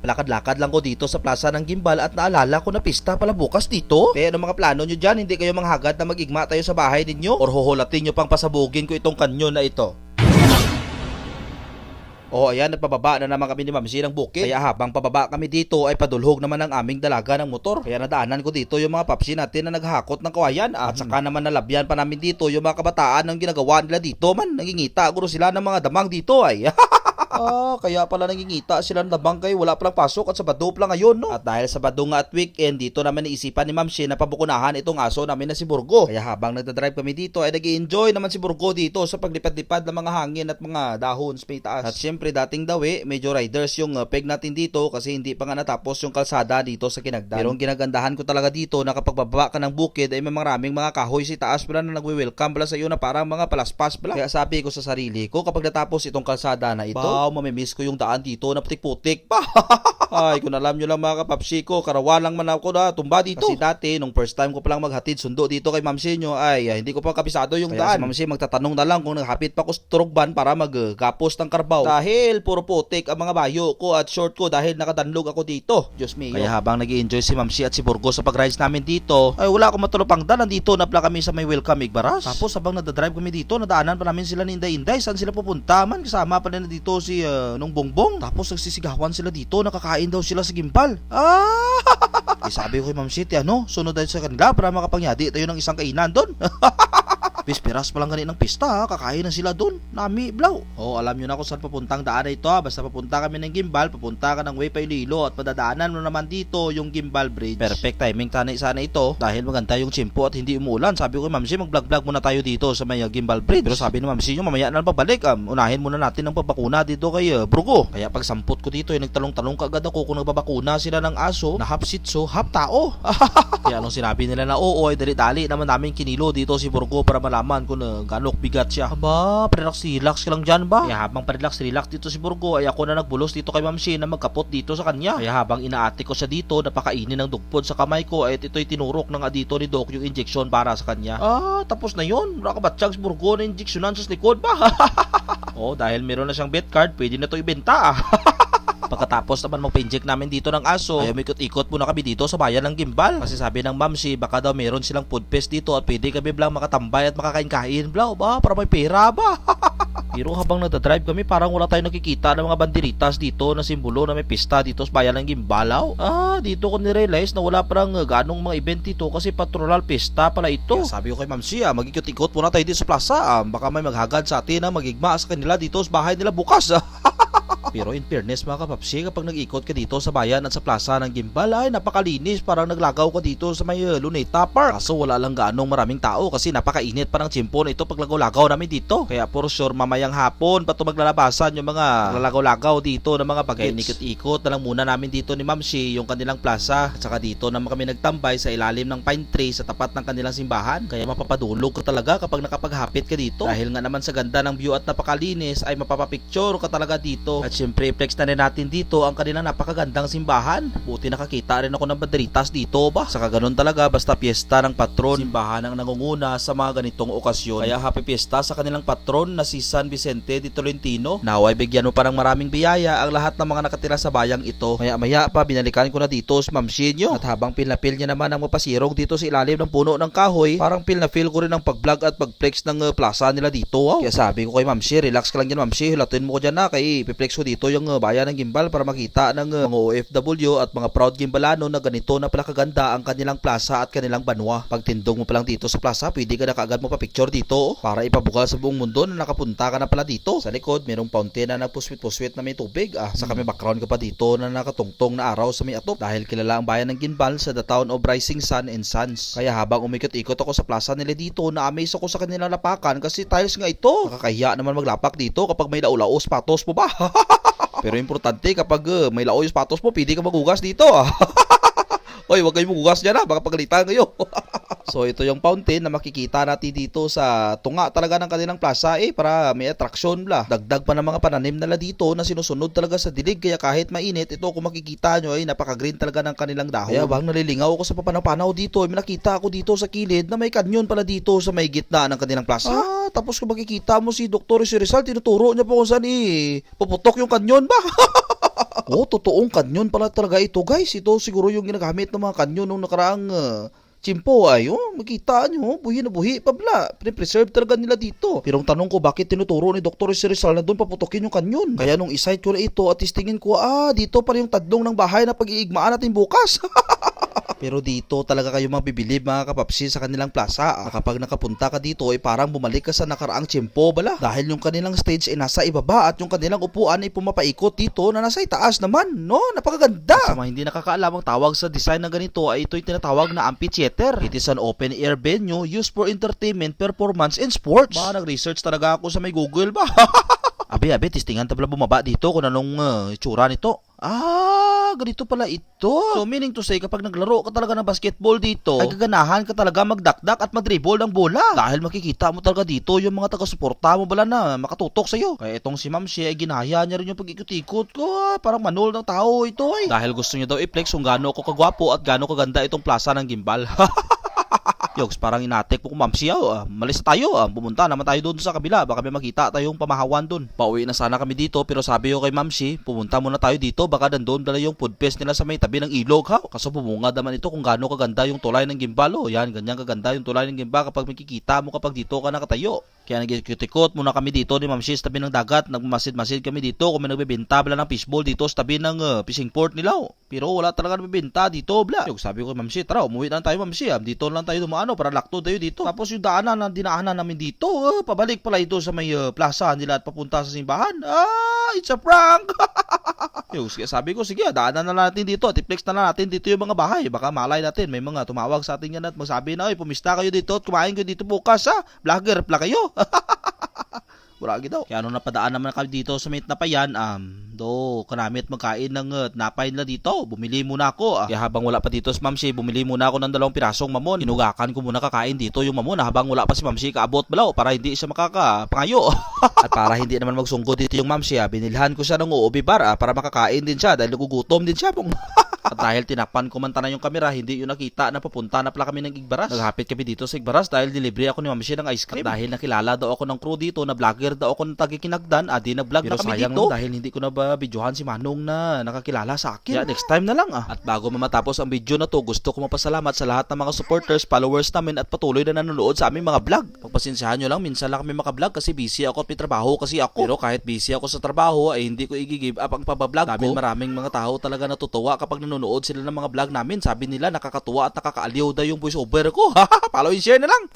Palakad-lakad lang ko dito sa plaza ng Gimbal at naalala ko na pista pala bukas dito. Kaya ano mga plano nyo dyan? Hindi kayo manghagad na mag-igma tayo sa bahay ninyo? Or huhulatin nyo pang pasabugin ko itong kanyon na ito? Oh, ayan, nagpababa na naman kami ni Mamsi ng bukid. Kaya habang pababa kami dito ay padulhog naman ang aming dalaga ng motor. Kaya nadaanan ko dito yung mga papsi natin na naghahakot ng kawayan. At saka naman nalabyan pa namin dito yung mga kabataan ng ginagawa nila dito man. Nangingita guro sila ng mga damang dito ay. Kaya pala nangingita sila ng damang kay wala palang pasok at Sabado lang ngayon, no? At dahil Sabado nga at weekend, dito naman naisipan ni Mamsi na pabukunahan itong aso namin na si Burgo. Kaya habang nagdadrive kami dito ay nag-i-enjoy naman si Burgo dito sa paglipad-lipad ng mga hangin at mga dahon sa may taas. At syempre dating dawi, medyo riders yung peg natin dito kasi hindi pa nga natapos yung kalsada dito sa Kinagdan. Pero ang ginagandahan ko talaga dito na kapag bababa ka ng bukid ay may maraming mga kahoy si taas pala na nagwe-welcome pala sa iyo na parang mga palaspas pala. Kaya sabi ko sa sarili ko kapag natapos itong kalsada na ito, mamimiss ko yung daan dito na putik-putik pa. Ay, kung alam nyo lang mga kapapsi ko, karawa lang man ako na tumba dito. Kasi dati, nung first time ko palang maghatid sundo dito kay Mamsi nyo, ay hindi ko pa kabisado yung daan. Si Mamsi magtatanong na lang kung naghapit pa ko sa turugban para maggapos ng karbaw. Dahil puro putik ang mga bayo ko at short ko dahil nakadanlog ako dito. Diyos mio. Kaya habang nag-i-enjoy si Mamsi at si Burgo sa pag-rides namin dito, ay wala akong matulupang dalan dito. Napla kami sa may welcome Igbaras. Tapos habang nadadrive kami dito, nadaanan pa namin sila ni Inday-Inday. Saan sila pupunta man? Kasama pa nila dito si nung Bongbong. Tapos nagsisigawan sila dito, nakakain daw sila sa Gimbal. Sabi ko kay Ma'am City, sunod tayo sa kanila para makapangyadi tayo ng isang kainan doon. Pispiras pa lang ganit ng pista, kakain na sila doon. Nami, blaw. Alam nyo na kung saan papuntang daan na ito. Basta papunta kami ng Gimbal, papunta ka ng Way Paililo at madadaanan mo naman dito yung Gimbal Bridge. Perfect timing sana ito dahil maganda yung tsimpo at hindi umuulan. Sabi ko kay Ma'am City, mag-vlog-vlog muna tayo dito sa may Gimbal Bridge. Pero sabi ni Ma'am City, mamaya na lang pagbalik. Unahin muna natin ang pabakuna dito kay Brugo. Kaya pag samput ko dito, nagtalong-talong kagad ako kung nagbabakuna sila ng aso na half sitso, half tao. Kaya nung sinabi nila na oo, ay dali-dali naman namin kinilo dito si Brugo para malaman kung gano'ng bigat siya. Aba, relax ka lang dyan ba? Kaya habang relax dito si Burgo, ay ako na nagbulos dito kay Ma'am Shea na magkapot dito sa kanya. Kaya habang inaate ko siya dito, napakainin ng dugpod sa kamay ko, ay ito'y tinurok ng adito ni Doc yung injection para sa kanya. Tapos na yun. Nakabatsyag si Burgo na injeksyonan sa likod ba? Dahil meron na siyang bet card, pwede na ito ibenta. Pagkatapos naman magpa-inject namin dito ng aso, ay umikot-ikot muna kami dito sa bayan ng Gimbal. Kasi sabi ng Mamsi, baka daw meron silang food fest dito at pwede kami blang makatambay at makakain-kain. Blaw ba? Para may pera ba? Pero habang nagdadrive kami, parang wala tayong nakikita ng mga banderitas dito na simbolo na may pista dito sa bayan ng Gimbalaw. Dito ko nirealize na wala parang ganong mga event dito kasi pastoral pista pala ito. Kaya sabi ko kay Mamsi, mag-ikot-ikot muna tayo dito sa plaza. Baka may maghagad sa atin na magigma sa kanila dito sa bahay nila bukas. Pero in fairness mga kapapsi, kapag nag-ikot ka dito sa bayan at sa plaza ng Gimbal ay napakalinis, parang naglagaw ka dito sa may Luneta Park. Kaso wala lang ganong maraming tao kasi napakainit pa ng tsimpo na ito pag lagaw-lagaw namin dito. Kaya for sure mamayang hapon pa ito maglalabasan yung mga lagaw-lagaw dito ng mga bagets. Ikot-ikot na lang muna namin dito ni Mamsi yung kanilang plaza at saka dito naman kami nagtambay sa ilalim ng pine tree sa tapat ng kanilang simbahan. Kaya mapapadulog ka talaga kapag nakapaghapit ka dito. Dahil nga naman sa ganda ng view at napakalinis ay mapapapicture ka talaga dito. At syempre flex na rin natin dito ang kanilang napakagandang simbahan. Buti nakakita rin ako ng banderitas dito ba. Saka ganun talaga basta piyesta ng patron, simbahan ang nangunguna sa mga ganitong okasyon. Kaya happy piyesta sa kanilang patron na si San Vicente de Tolentino. Naway bigyan mo parang maraming biyaya ang lahat ng mga nakatira sa bayang ito. Maya pa binalikan ko na dito si Ma'am Shinyo. At habang pilnapil niya naman ang mapasirog dito sa ilalim ng puno ng kahoy, parang pilnafil ko rin ang pag-vlog at pag-flex ng plaza nila dito. Kaya sabi ko kay Ma'am Shi, relax ka lang dyan Ma'am Shi, hulatin mo ko dyan na kay ipiplex ko dito yung bayan ng Gimbal para makita ng mga OFW at mga proud Gimbalano na ganito na pala kaganda ang kanilang plaza at kanilang banwa. Pagtindog mo pa lang dito sa plaza, pwede ka na kaagad mo pa picture dito para ipabugal sa buong mundo na nakapunta ka na pala dito. Sa likod, mayroong fountain na nagpuswit-puswit na may tubig. Saka may background ka pa dito na nakatungtong na araw sa may atop dahil kilala ang bayan ng Gimbal sa the town of rising sun and suns. Kaya habang umikot-ikot ako sa plaza nila dito, na-amaze ako sa kanilang lapakan kasi tiles nga ito. Nakakahiya naman maglapak dito kapag may laulaos patos mo ba? Pero importante kapag may laoy yung sapatos mo, pwede ka magugas dito. Oy, wag kayong magugas dyan baka pagalitan kayo. So ito yung fountain na makikita natin dito sa tunga talaga ng kanilang plaza para may attraction bla. Dagdag pa ng mga pananim nila dito na sinusunod talaga sa dilig kaya kahit mainit ito kung makikita nyo ay napaka-green talaga ng kanilang dahon. Kaya bang nalilingaw ako sa papanaw-panaw dito may nakita ako dito sa kilid na may kanyon pala dito sa may gitna ng kanilang plaza. Tapos kung makikita mo si Dr. Rizal tinuturo niya po kung saan puputok yung kanyon ba? Oh, totoong kanyon pala talaga ito guys. Ito siguro yung ginagamit ng mga kanyon nung nakaraang chimpo ay, makita nyo, buhi na buhi, pabla. Pre-preserve talaga nila dito. Pero ang tanong ko, bakit tinuturo ni Dr. Rizal na doon paputokin yung kanyon? Kaya nung isite ko na ito at istingin ko, dito pa yung tadlong ng bahay na pag-iigmaan natin bukas. Pero dito talaga kayo mabibilib mga kapapsi sa kanilang plaza. Kapag nakapunta ka dito ay parang bumalik ka sa nakaraang tiyempo bala. Dahil yung kanilang stage ay nasa ibaba at yung kanilang upuan ay pumapaikot dito na nasa itaas naman. No, napakaganda. Sa mga hindi nakakaalam, ang tawag sa design na ganito ay ito'y tinatawag na amphitheater. It is an open air venue used for entertainment, performance, and sports. Nag-research talaga ako sa may Google ba? Abi, testingan tabla bumaba dito kung anong itsura nito. Ganito pala ito. So meaning to say, kapag naglaro ka talaga ng basketball dito, ay gaganahan ka talaga magdakdak at mag-dribble ng bola. Dahil makikita mo talaga dito yung mga taga-suporta mo bala na makatutok sa'yo. Kaya itong si Ma'am Shea ay ginaya niya rin yung pag-ikot-ikot ko. Parang manol ng tao ito ay. Dahil gusto niya daw i-flex kung gaano ako kagwapo at gaano kaganda itong plaza ng gimbal. Yogs, parang inatek po kung Ma'am Shea. Malis na tayo. Pumunta naman tayo doon sa kabila. Baka may makita tayong pamahawan doon. Pauwi na sana kami dito, pero sabi ko kay Ma'am Shea, pumunta muna tayo dito. Baka nandun dala yung food fest nila sa may tabi ng ilog ha. Kaso pumunga naman ito kung gaano kaganda yung tulay ng gimbal. Yan, ganyan kaganda yung tulay ng gimbal kapag makikita mo kapag dito ka nakatayo. Kaya nag-ikot-ikot muna kami dito ni Ma'am Shea sa tabi ng dagat. Nagmasid-masid kami dito kung may nagbebenta bala ng fishball dito sa tabi ng fishing port nila. Pero wala talaga nagbebenta dito bla. Yung sabi ko kay Ma'am Shea, tara umuwi na tayo Ma'am Shea. Dito lang tayo dumaan para lakto tayo dito. Tapos yung daanan na dinaanan namin dito, pabalik pala ito sa may plaza nila at papunta sa simbahan. It's a prank. Yung sabi ko, sige, daanan na natin dito at i-flex na natin dito yung mga bahay. Baka malay natin, may mga tumawag sa atin yan at magsabi na, pumista kayo dito at kumain kayo dito bukas ha. Vlogger pala kayo. Buragi daw. Kaya nung napadaan naman kami dito sa may napayan, kanami at magkain ng napay nila dito. Bumili muna ako. Kaya habang wala pa dito si Ma'am Shea, bumili muna ako ng 2 pirasong mamon. Inugakan ko muna kakain dito yung mamon habang wala pa si Ma'am Shea kaabot balaw para hindi siya makakapangayo. At para hindi naman magsunggo dito yung Ma'am Shea, binilhan ko siya ng uobi bar para makakain din siya dahil nagugutom din siya. At dahil tinakpan ko man tanan yung kamera, hindi yun nakita na papunta na pala kami ng Igbaras. Naghapit kami dito sa Igbaras dahil delivery ako ni Ma'am Shea ng ice cream. At dahil nakilala daw ako ng crew dito na vlogger daw ako ng tagikinagdan, di nag-vlog na kami dito. Dahil hindi ko na ba videohan si Manong na nakakilala sa akin. Kaya next time na lang At bago matapos ang video na to, gusto ko mapasalamat sa lahat ng mga supporters, followers namin at patuloy na nanonood sa aming mga vlog. Pagpasensyahan nyo lang, minsan lang kami makablog kasi busy ako at may trabaho kasi ako. Pero kahit busy ako sa trabaho ay hindi ko i-give up ang pabablog ko. Maraming mga tao talaga natutuwa kapag nanonood sila ng mga vlog namin. Sabi nila nakakatuwa at nakakaaliw daw yung voice over ko. Follow and share na lang.